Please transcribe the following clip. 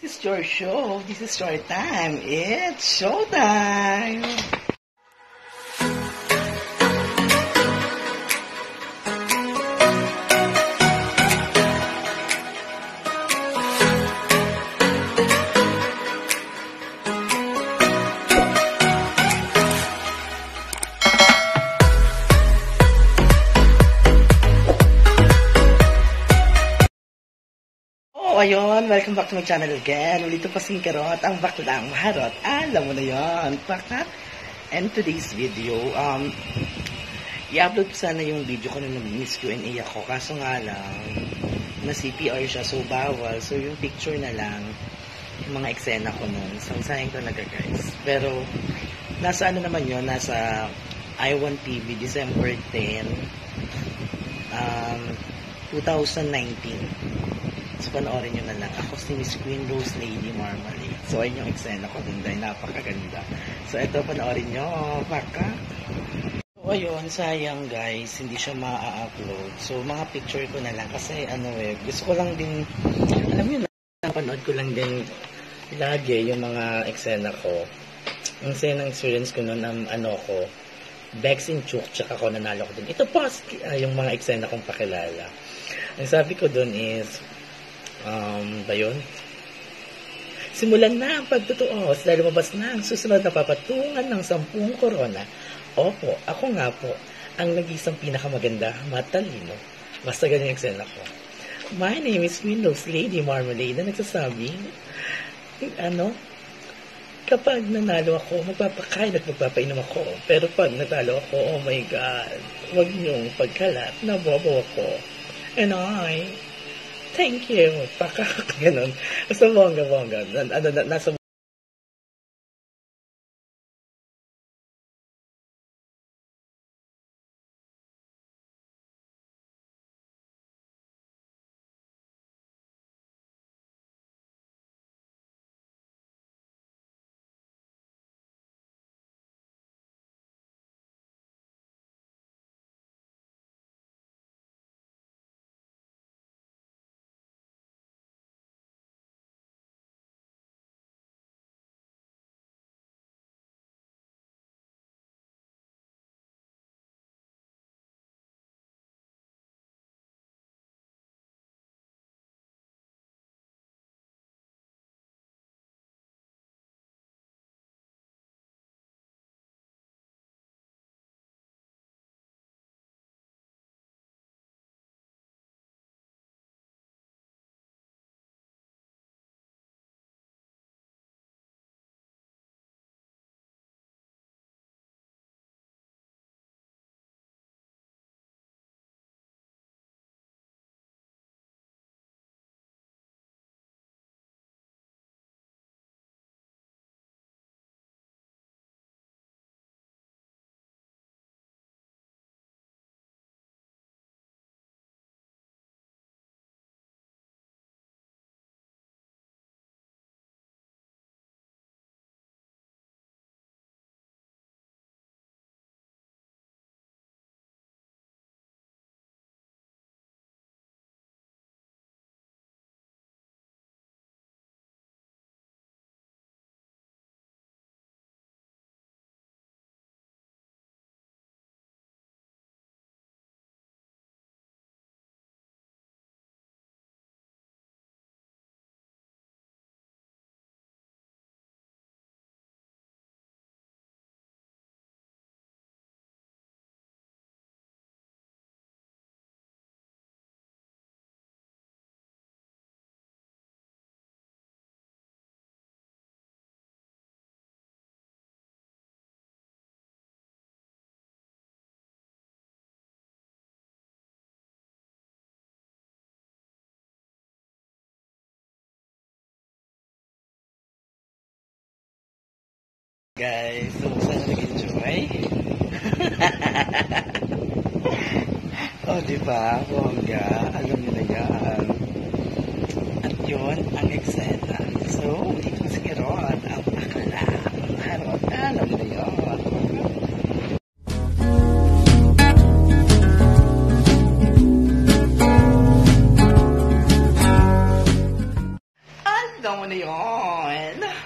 This is your show. This is your time. It's showtime. Ayun, welcome back to my channel again. Ulito pa si Karot, ang baklang maharot. Alam mo na yun, pakat. And today's video, i-upload ko sana yung video ko nung nag-miss Q&A ako. Kaso nga lang, na CPR siya, so bawal. So yung picture na lang, yung mga eksena ko nun. So sayang talaga guys. Pero, nasa ano naman yun, nasa I1 TV, December 10, 2019. So, panoorin nyo na lang. Ako si Miss Queen Rose Lady Marmalade. So, ayun yung eksena ko dun dahil napakaganda. So, ito, panoorin nyo. Paka. So, ayun, sayang guys. Hindi siya ma-upload. So, mga picture ko na lang. Kasi, gusto ko lang din, alam nyo na, panood ko lang din lagi yung mga eksena ko. Ang saya ng experience ko nun, Bex and Chuk, tsaka ako nanalo ko dun. Ito po, yung mga eksena kong pakilala. Ang sabi ko dun is, ba yun? Simulan na ang pagtutuos dahil lumabas na ang susunod na papatungan ng 10 korona. Opo, ako nga po ang nag-isang pinakamaganda, matalino. Basta ganyan yung eksena ko. My name is Queen Rose Lady Marmalade na nagsasabi, kapag nanalo ako, magpapakain at magpapainom ako. Pero pag natalo ako, oh my God, huwag niyong pagkalat na bobo ako. And thank you. Ganun. Basta bongga. Nasa guys, so sana nag-enjoy. Diba? Bongga. Alam nyo na yan. At yun ang eksena. So, dito si Kirot, ang akala. Harot. Alam nyo na yan. Alam mo mo na yun.